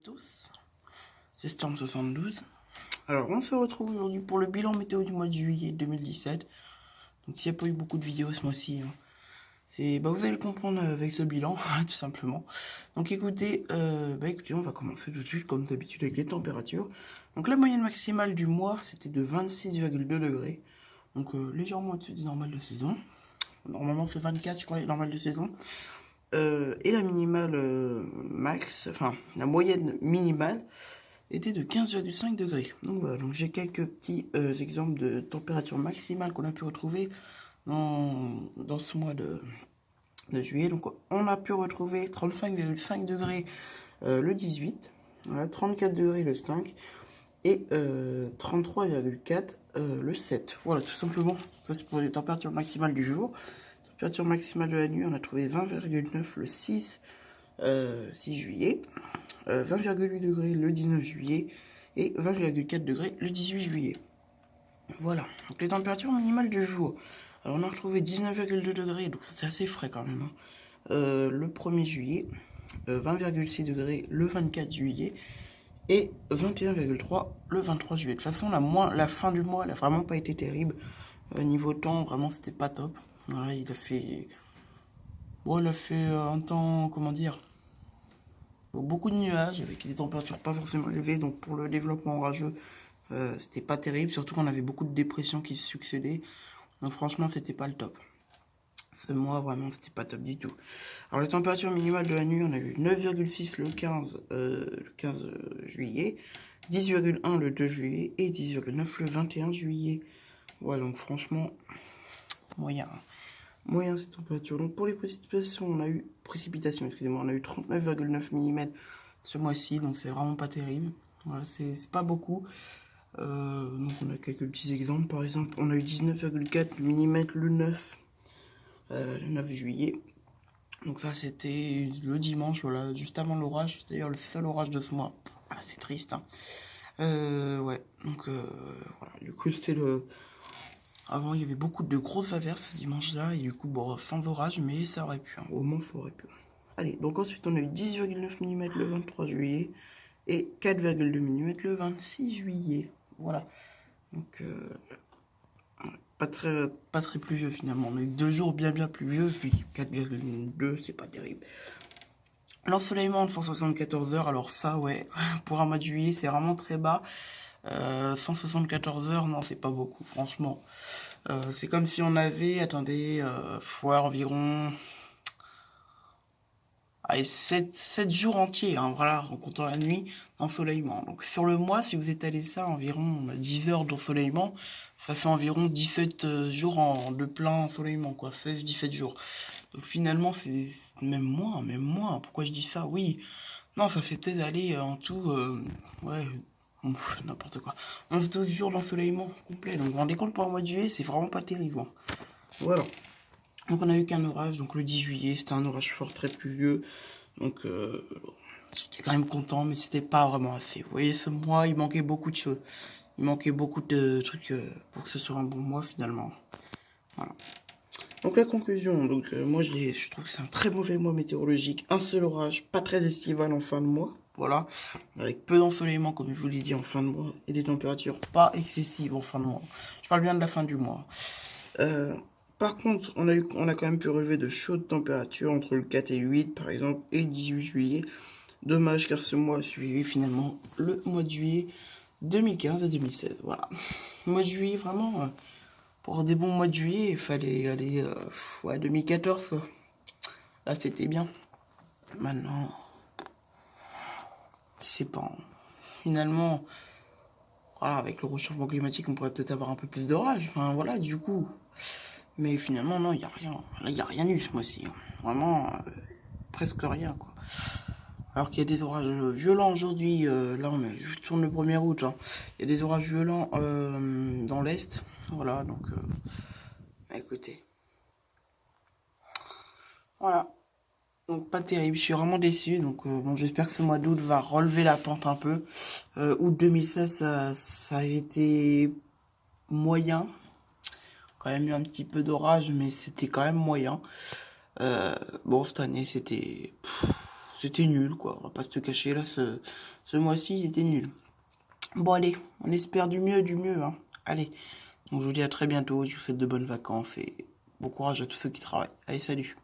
Tous, c'est Storm72. Alors, on se retrouve aujourd'hui pour le bilan météo du mois de juillet 2017. Donc, il n'y a pas eu beaucoup de vidéos ce mois-ci. Vous allez le comprendre avec ce bilan, tout simplement. Donc, écoutez, on va commencer tout de suite, comme d'habitude, avec les températures. Donc, la moyenne maximale du mois, c'était de 26,2 degrés. Donc, légèrement au-dessus du normal de saison. Normalement, c'est 24, je crois, le normal de saison. Et la minimale la moyenne minimale était de 15,5 degrés. Donc voilà, donc j'ai quelques petits exemples de température maximale qu'on a pu retrouver dans ce mois de juillet. Donc on a pu retrouver 35,5 degrés le 18, voilà, 34 degrés le 5 et 33,4 le 7. Voilà, tout simplement, ça c'est pour les températures maximales du jour. Température maximale de la nuit, on a trouvé 20,9 le 6 juillet, 20,8 degrés le 19 juillet et 20,4 degrés le 18 juillet. Voilà, donc les températures minimales du jour. Alors on a retrouvé 19,2 degrés, donc ça c'est assez frais quand même, le 1er juillet, 20,6 degrés le 24 juillet et 21,3 le 23 juillet. De toute façon, la fin du mois, elle a vraiment pas été terrible. Niveau temps, vraiment c'était pas top. Voilà, il a fait un temps, comment dire, beaucoup de nuages avec des températures pas forcément élevées. Donc pour le développement orageux, c'était pas terrible. Surtout qu'on avait beaucoup de dépressions qui se succédaient. Donc franchement, c'était pas le top. Ce mois, vraiment, c'était pas top du tout. Alors les températures minimales de la nuit, on a eu 9,6 le 15 juillet, 10,1 le 2 juillet et 10,9 le 21 juillet. Voilà, donc franchement, moyen ces températures. Donc pour les précipitations, on a eu 39,9 mm ce mois-ci, donc c'est vraiment pas terrible. Voilà, c'est pas beaucoup. Donc on a quelques petits exemples. Par exemple, on a eu 19,4 mm le 9 juillet. Donc ça c'était le dimanche, voilà, juste avant l'orage. C'est d'ailleurs le seul orage de ce mois. Ah, c'est triste, hein. Ouais, donc voilà, du coup c'était le... Avant, il y avait beaucoup de grosses averses ce dimanche-là, et du coup, bon, sans orage, mais ça aurait pu, hein. Au moins, ça aurait pu. Allez, donc ensuite, on a eu 10,9 mm le 23 juillet, et 4,2 mm le 26 juillet. Voilà. Donc, pas très pluvieux finalement. On a eu 2 jours bien pluvieux, puis 4,2, c'est pas terrible. L'ensoleillement de 174 heures, alors ça, ouais, pour un mois de juillet, c'est vraiment très bas. 174 heures, non, c'est pas beaucoup, franchement. C'est comme si on avait, environ 7 jours entiers, hein, voilà, en comptant la nuit, d'ensoleillement. Donc sur le mois, si vous étalez ça, environ 10 heures d'ensoleillement, ça fait environ 17 jours de plein ensoleillement, quoi, 16-17 jours. Donc finalement, c'est même moins. Pourquoi je dis ça? Oui, non, ça fait peut-être aller en tout, n'importe quoi. 11-12 jours d'ensoleillement complet. Donc vous vous rendez compte, pour le mois de juillet, c'est vraiment pas terrible, hein. Voilà. Donc on a eu qu'un orage, donc le 10 juillet, c'était un orage fort, très pluvieux. Donc j'étais quand même content, mais c'était pas vraiment assez. Vous voyez, ce mois, il manquait beaucoup de choses. Il manquait beaucoup de trucs pour que ce soit un bon mois finalement. Voilà. Donc la conclusion, moi je trouve que c'est un très mauvais mois météorologique. Un seul orage, pas très estival en fin de mois. Voilà, avec peu d'ensoleillement comme je vous l'ai dit en fin de mois, et des températures pas excessives en fin de mois. Je parle bien de la fin du mois. Par contre, on a quand même pu relever de chaudes températures entre le 4 et le 8 par exemple, et le 18 juillet. Dommage car ce mois a suivi finalement le mois de juillet 2015 et 2016. Voilà, le mois de juillet vraiment... Pour des bons mois de juillet, il fallait aller 2014 quoi. Là c'était bien. Maintenant, c'est pas. Finalement, voilà, avec le réchauffement climatique, on pourrait peut-être avoir un peu plus d'orage. Enfin voilà, du coup. Mais finalement, non, il n'y a rien. Là, il n'y a rien eu ce mois-ci. Vraiment, presque rien quoi. Alors qu'il y a des orages violents aujourd'hui, là on est juste sur le 1er août, hein. Il y a des orages violents dans l'Est. Voilà, donc écoutez. Voilà. Donc pas terrible, je suis vraiment déçu. Donc bon, j'espère que ce mois d'août va relever la pente un peu. Août 2016, ça a été moyen. Quand même eu un petit peu d'orage, mais c'était quand même moyen. Bon, cette année, c'était c'était nul, quoi. On va pas se le cacher, là, ce mois-ci, il était nul. Bon, allez, on espère du mieux, hein. Allez, donc je vous dis à très bientôt, je vous souhaite de bonnes vacances et bon courage à tous ceux qui travaillent. Allez, salut.